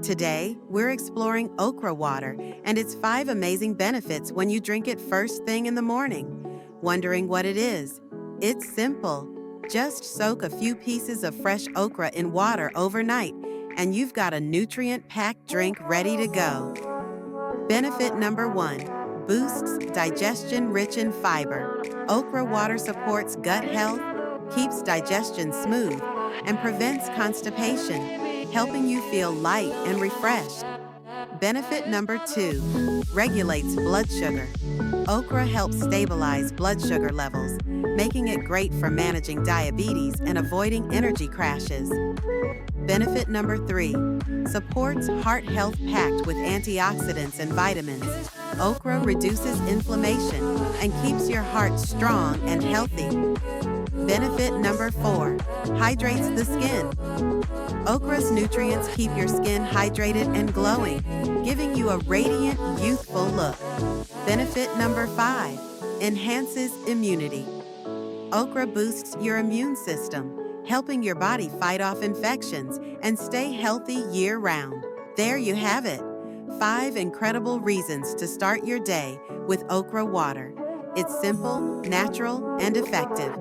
Today, we're exploring okra water and its 5 amazing benefits when you drink it first thing in the morning. Wondering what it is? It's simple. Just soak a few pieces of fresh okra in water overnight, and you've got a nutrient-packed drink ready to go. Benefit number 1, boosts digestion rich in fiber. Okra water supports gut health, keeps digestion smooth, and prevents constipation, helping you feel light and refreshed. Benefit number 2, regulates blood sugar. Okra helps stabilize blood sugar levels, making it great for managing diabetes and avoiding energy crashes. Benefit number 3, supports heart health packed with antioxidants and vitamins. Okra reduces inflammation and keeps your heart strong and healthy. Benefit number 4, hydrates the skin. Okra's nutrients keep your skin hydrated and glowing, giving you a radiant, youthful look. Benefit number 5, enhances immunity. Okra boosts your immune system, helping your body fight off infections and stay healthy year-round. There you have it, 5 incredible reasons to start your day with okra water. It's simple, natural, and effective.